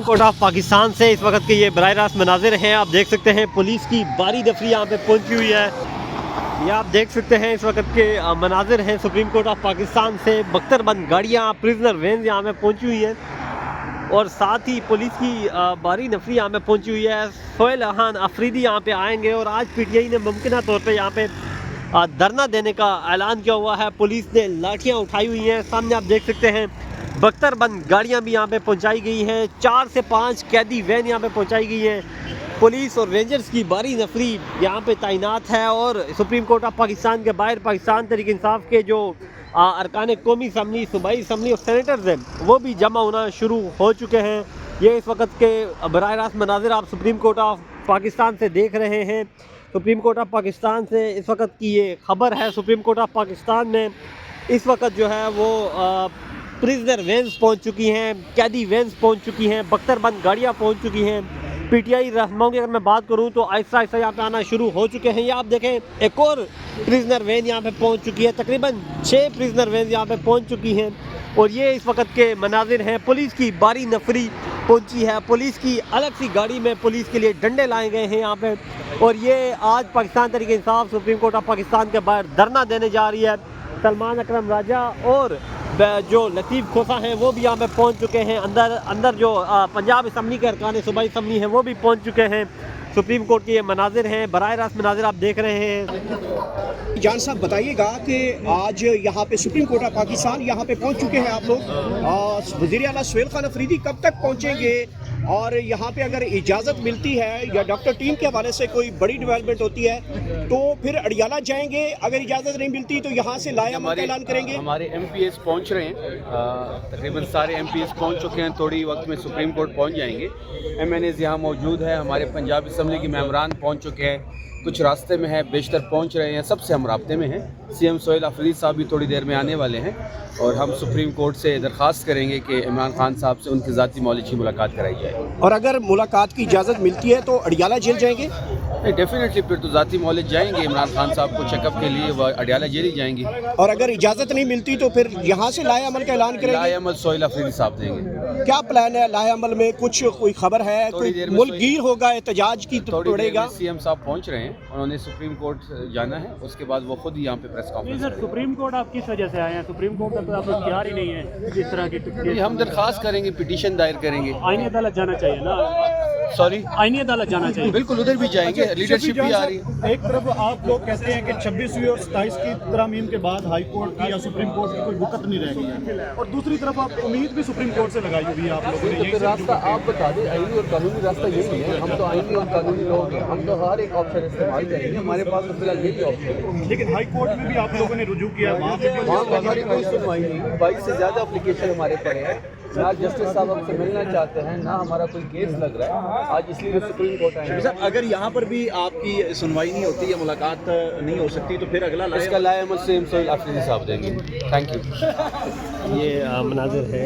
Court of Pakistan से इस वक्त के ये बराह रास्त मनाजिर हैं। आप देख सकते हैं पुलिस की बारी दफरी यहाँ पे पहुँची हुई है। ये आप देख सकते हैं इस वक्त के मनाजिर हैं सुप्रीम कोर्ट ऑफ पाकिस्तान से। बख्तरबंद गाड़ियाँ, प्रिजनर वैन यहाँ पे पहुँची हुई हैं और साथ ही पुलिस की बारी नफरी यहाँ पे पहुँची हुई है। सोहेल खान अफरीदी यहाँ पे आएंगे और आज PTI ने मुमकिन तौर पे यहाँ पे धरना देने का ऐलान किया हुआ है। पुलिस ने लाठियाँ उठाई हुई हैं। सामने आप देख सकते हैं बख्तरबंद गाड़ियाँ भी यहाँ पे पहुँचाई गई हैं। 4 से 5 कैदी वैन यहाँ पे पहुँचाई गई हैं। पुलिस और रेंजर्स की बारी नफरी यहाँ पे तैनात है और सुप्रीम कोर्ट ऑफ पाकिस्तान के बाहर पाकिस्तान तहरीक इंसाफ के जो अरकान कौमी असम्बली, सूबाई असम्बली और सेनेटर्स हैं वो भी जमा होना शुरू हो चुके हैं। ये इस वक्त के बराह रास्त मनाजिर आप सुप्रीम कोर्ट ऑफ पाकिस्तान से देख रहे हैं। सुप्रीम कोर्ट ऑफ पाकिस्तान से इस वक्त की ये खबर है। सुप्रीम कोर्ट ऑफ पाकिस्तान में इस वक्त जो है वो प्रिजनर वैन्स पहुंच चुकी हैं, कैदी वैन्स पहुंच चुकी हैं, बख्तरबंद गाड़ियां पहुंच चुकी हैं। PTI रहनुमाओं की अगर मैं बात करूं तो आहिस्ता आहिस्ता यहाँ पे आना शुरू हो चुके हैं। ये आप देखें एक और प्रिजनर वैन यहाँ पे पहुंच चुकी है। तकरीबन 6 प्रिजनर वैन यहाँ पे पहुंच चुकी हैं और ये इस वक्त के मनाजिर हैं। पुलिस की बारी नफरी पहुंची है। पुलिस की अलग सी गाड़ी में पुलिस के लिए डंडे लाए गए हैं यहाँ पे और ये आज Pakistan Tehreek Insaf supreme court of Pakistan के बाहर धरना देने जा रही है। सलमान अकरम राजा और जो लतीफ़ खोसा हैं वो भी यहाँ पे पहुँच चुके हैं। अंदर जो पंजाब असम्बली के अरकान सूबाई असम्बली हैं वो भी पहुँच चुके हैं। सुप्रीम कोर्ट के ये मनाजिर हैं, बराह रास्त मनाजिर आप देख रहे हैं। जान साहब बताइएगा कि आज यहाँ पे सुप्रीम कोर्ट ऑफ पाकिस्तान यहाँ पे पहुँच चुके हैं आप लोग। वज़ीर आला सोहेल खान अफरीदी कब तक पहुँचेंगे और यहाँ पे अगर इजाज़त मिलती है या डॉक्टर टीम के हवाले से कोई बड़ी डेवलपमेंट होती है तो फिर अडियाला जाएंगे? अगर इजाज़त नहीं मिलती तो यहाँ से लाया ऐलान करेंगे। हमारे MPs पहुँच रहे हैं, तकरीबन सारे MPs पहुँच चुके हैं। थोड़ी वक्त में सुप्रीम कोर्ट पहुँच जाएंगे। MNAs यहाँ मौजूद है। हमारे पंजाब असम्बली के मेंबरान पहुँच चुके हैं, कुछ रास्ते में है, बेशतर पहुँच रहे हैं। सबसे हम राब्ते में हैं। CM सोहेल अफरीदी साहब भी थोड़ी देर में आने वाले हैं और हम सुप्रीम कोर्ट से दरख्वास्त करेंगे कि इमरान खान साहब से उनकी ज़ाती मौलिक की मुलाकात कराई जाए। और अगर मुलाकात की इजाज़त मिलती है तो अडियाला जेल जाएंगे? डेफिनेटली फिर तो ज़ाती मौलिक जाएंगे। इमरान खान साहब को चेकअप के लिए वह अडियाला जेल ही जाएंगे। और अगर इजाज़त नहीं मिलती तो फिर यहाँ से लाए अमल का ऐलान करेंगे? लाए अमल सोहेल अफरीदी साहब देंगे। क्या प्लान है लाए अमल में? कुछ कोई खबर है? कोई मुल्क गिर होगा, एहतजाज की तोड़ेगा? CM साहब पहुँच रहे हैं, उन्होंने सुप्रीम कोर्ट जाना है, उसके बाद वो खुद ही यहाँ पे प्रेस कॉन्फ्रेंस। सुप्रीम कोर्ट आप किस वजह से आए हैं? सुप्रीम कोर्ट तक तो आप लोग तैयार ही नहीं है इस तरह की। हम दरख्वास्त करेंगे, पिटीशन दायर करेंगे। आईनी अदालत जाना चाहिए ना? सॉरी, आईनी अदालत जाना चाहिए। बिल्कुल उधर भी जाएंगे। लीडरशिप भी आ रही है। एक तरफ आप लोग कहते हैं कि 26वीं और 27 की तरमीम के बाद हाई कोर्ट की या सुप्रीम कोर्ट की कोई वक़्त नहीं रह गई है और दूसरी तरफ आप उम्मीद भी सुप्रीम कोर्ट से लगाई हुई है आप लोगों ने। तो रास्ता आप बता दें, आईनी और कानूनी रास्ता यही है। हम तो आईनी और कानूनी लोग हैं, हम तो हर एक ऑप्शन इस्तेमाल करेंगे। हमारे पास तो फिलहाल यही ऑप्शन है। लेकिन हाई कोर्ट में भी आप लोगों ने रुजू किया, वहाँ हमारी कोई सुनवाई नहीं। 22 से ज़्यादा एप्लीकेशन हमारे पड़े हैं। ना जस्टिस साहब हमसे मिलना चाहते हैं, ना हमारा कोई केस लग रहा है। आज इसलिए सुप्रीम कोर्ट आए। सर अगर यहाँ पर भी आपकी सुनवाई नहीं होती या मुलाकात नहीं हो सकती तो फिर अगला इसका लाए अमल CM सोहेल अफरीदी साहब देंगे। Thank you. ये मनाजिर है।